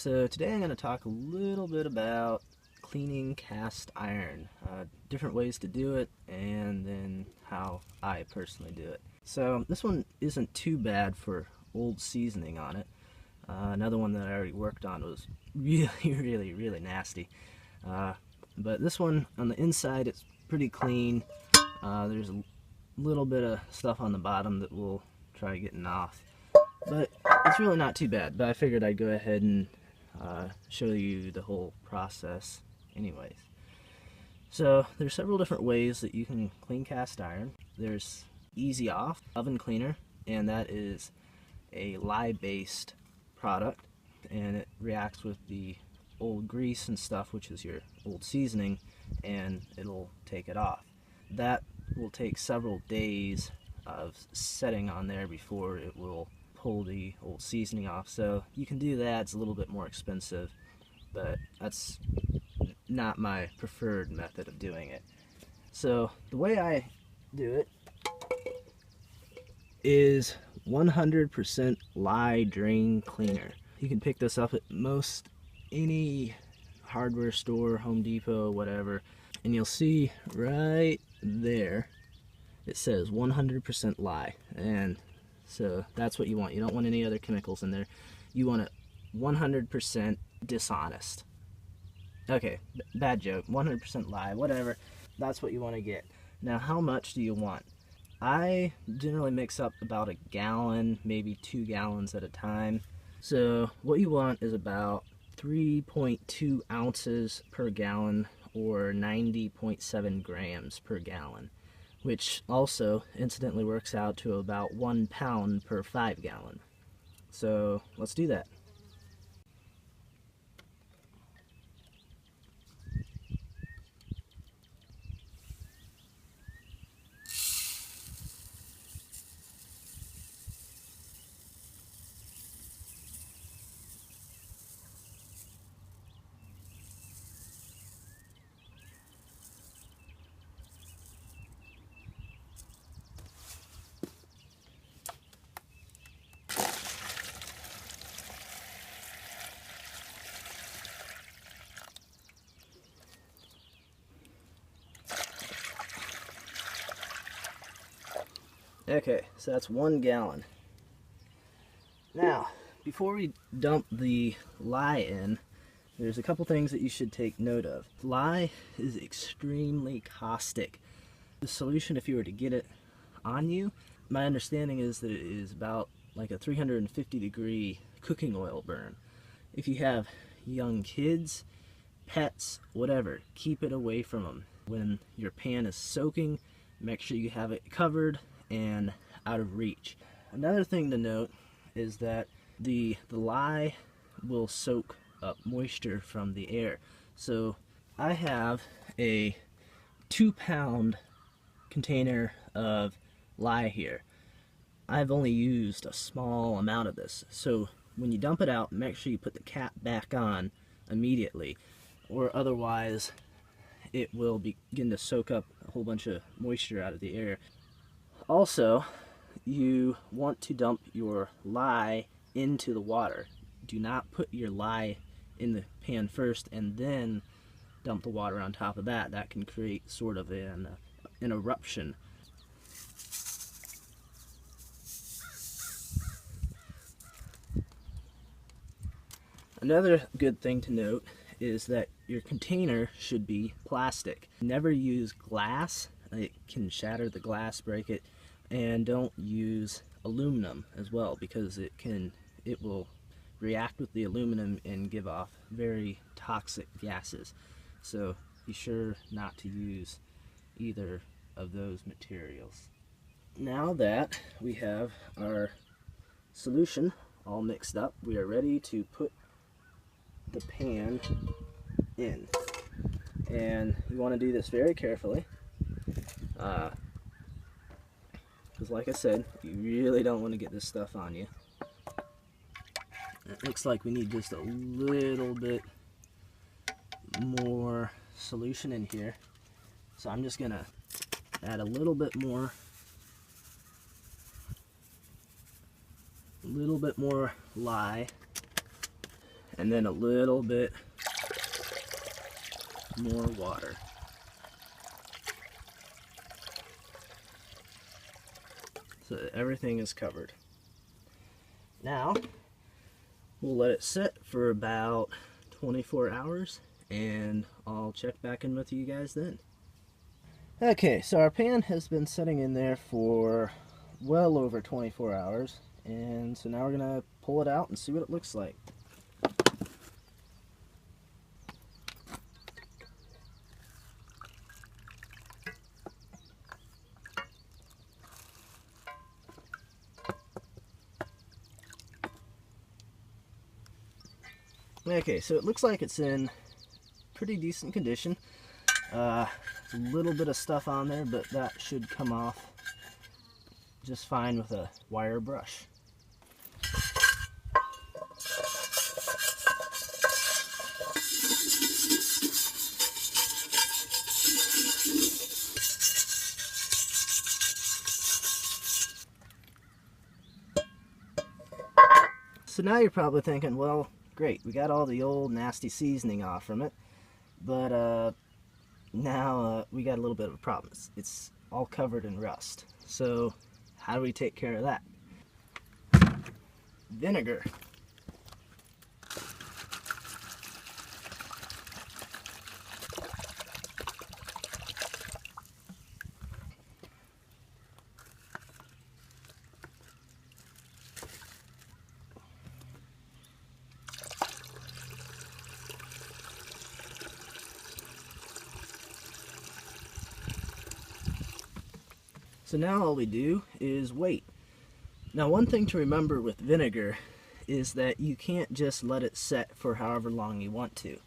So today I'm going to talk a little bit about cleaning cast iron, different ways to do it, and then how I personally do it. So this one isn't too bad for old seasoning on it. Another one that I already worked on was really nasty. But this one on the inside, it's pretty clean. There's a little bit of stuff on the bottom that we'll try getting off. But it's really not too bad, but I figured I'd go ahead and show you the whole process anyways. So there's several different ways that you can clean cast iron. There's Easy Off oven cleaner, and that is a lye-based product, and it reacts with the old grease and stuff, which is your old seasoning, and it'll take it off. That will take several days of setting on there before it will pull the old seasoning off. So you can do that. It's a little bit more expensive, but that's not my preferred method of doing it. So the way I do it is 100% lye drain cleaner. You can pick this up at most any hardware store, Home Depot, whatever, and you'll see right there it says 100% lye, and so that's what you want. You don't want any other chemicals in there. You want it 100% dishonest. Okay, bad joke. 100% lye, whatever. That's what you want to get. Now, how much do you want? I generally mix up about a gallon, maybe 2 gallons at a time. So what you want is about 3.2 ounces per gallon, or 90.7 grams per gallon, which also incidentally works out to about 1 pound per 5 gallon. So let's do that. Okay, so that's 1 gallon. Now, before we dump the lye in, there's a couple things that you should take note of. Lye is extremely caustic. The solution, if you were to get it on you, my understanding is that it is about like a 350-degree cooking oil burn. If you have young kids, pets, whatever, keep it away from them. When your pan is soaking, make sure you have it covered and out of reach. Another thing to note is that the lye will soak up moisture from the air. So I have a 2-pound container of lye here. I've only used a small amount of this, so when you dump it out, make sure you put the cap back on immediately, or otherwise it will begin to soak up a whole bunch of moisture out of the air. Also, you want to dump your lye into the water. Do not put your lye in the pan first and then dump the water on top of that. That can create sort of an eruption. Another good thing to note is that your container should be plastic. Never use glass. It can shatter the glass, break it. And don't use aluminum as well, because it will react with the aluminum and give off very toxic gases. So be sure not to use either of those materials. Now that we have our solution all mixed up, we are ready to put the pan in. And you want to do this very carefully. Because like I said, you really don't want to get this stuff on you. It looks like we need just a little bit more solution in here. So I'm just going to add a little bit more lye, and then a little bit more water. So that everything is covered. Now, we'll let it sit for about 24 hours, and I'll check back in with you guys then. Okay, so our pan has been sitting in there for well over 24 hours, and so now we're gonna pull it out and see what it looks like. Okay, so it looks like it's in pretty decent condition. A little bit of stuff on there, but that should come off just fine with a wire brush. So now you're probably thinking, well, great, we got all the old nasty seasoning off from it, but now we got a little bit of a problem. It's all covered in rust. So how do we take care of that? Vinegar. So now all we do is wait. Now, one thing to remember with vinegar is that you can't just let it set for however long you want to.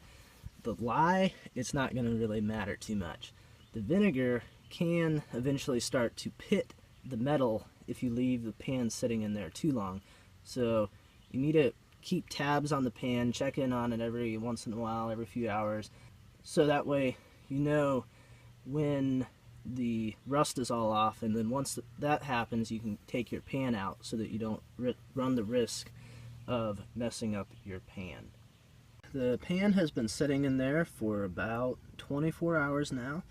The lye, it's not going to really matter too much. The vinegar can eventually start to pit the metal if you leave the pan sitting in there too long. So you need to keep tabs on the pan, check in on it every once in a while, every few hours, so that way you know when the rust is all off, and then once that happens, you can take your pan out so that you don't run the risk of messing up your pan. The pan has been sitting in there for about 24 hours now,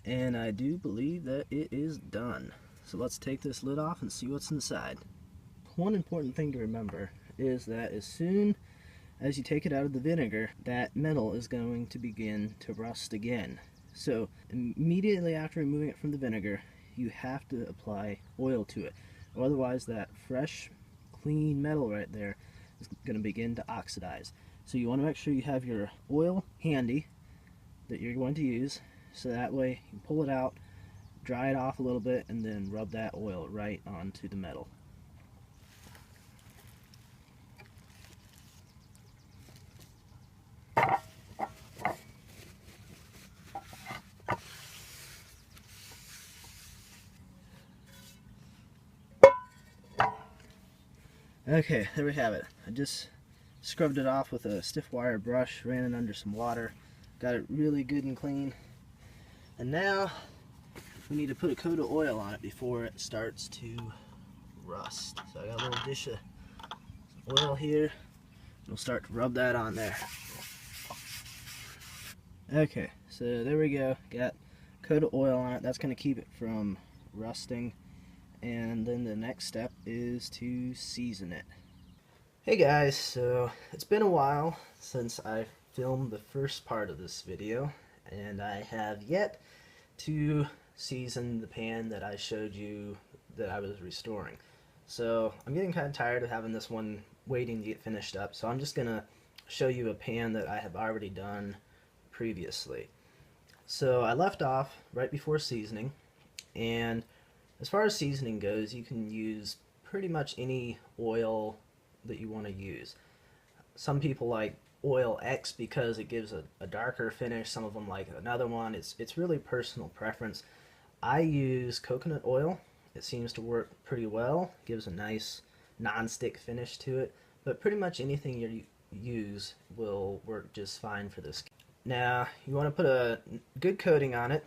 and I do believe that it is done. So let's take this lid off and see what's inside. One important thing to remember is that as soon as you take it out of the vinegar, that metal is going to begin to rust again. So immediately after removing it from the vinegar, you have to apply oil to it. Otherwise, that fresh, clean metal right there is going to begin to oxidize. So you want to make sure you have your oil handy that you're going to use, so that way you pull it out, dry it off a little bit, and then rub that oil right onto the metal. Okay, there we have it. I just scrubbed it off with a stiff wire brush, ran it under some water, got it really good and clean. And now we need to put a coat of oil on it before it starts to rust. So I got a little dish of oil here. We'll start to rub that on there. Okay, so there we go. Got a coat of oil on it. That's going to keep it from rusting. And then the next step is to season it. Hey guys, so it's been a while since I filmed the first part of this video, and I have yet to season the pan that I showed you that I was restoring. So I'm getting kind of tired of having this one waiting to get finished up, so I'm just gonna show you a pan that I have already done previously. So I left off right before seasoning, and as far as seasoning goes, you can use pretty much any oil that you want to use. Some people like oil X because it gives a darker finish. Some of them like another one. It's really personal preference. I use coconut oil. It seems to work pretty well. Gives a nice non-stick finish to it. But pretty much anything you use will work just fine for this. Now, you want to put a good coating on it.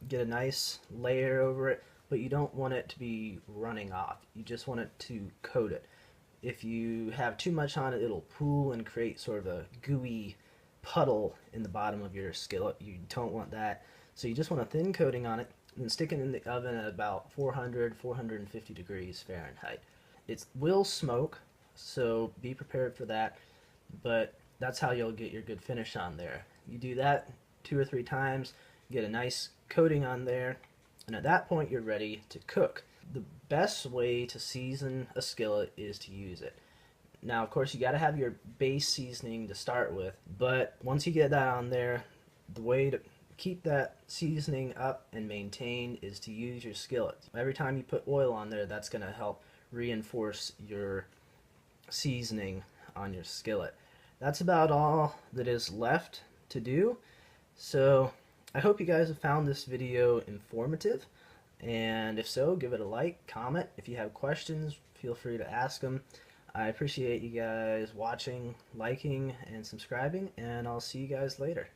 Get a nice layer over it. But you don't want it to be running off. You just want it to coat it. If you have too much on it, it'll pool and create sort of a gooey puddle in the bottom of your skillet. You don't want that. So you just want a thin coating on it and stick it in the oven at about 450 degrees Fahrenheit. It will smoke, so be prepared for that, but that's how you'll get your good finish on there. You do that 2 or 3 times, get a nice coating on there, and at that point you're ready to cook. The best way to season a skillet is to use it. Now, of course, you got to have your base seasoning to start with, but once you get that on there, the way to keep that seasoning up and maintained is to use your skillet. Every time you put oil on there, that's going to help reinforce your seasoning on your skillet. That's about all that is left to do. So I hope you guys have found this video informative, and if so, give it a like, comment. If you have questions, feel free to ask them. I appreciate you guys watching, liking, and subscribing, and I'll see you guys later.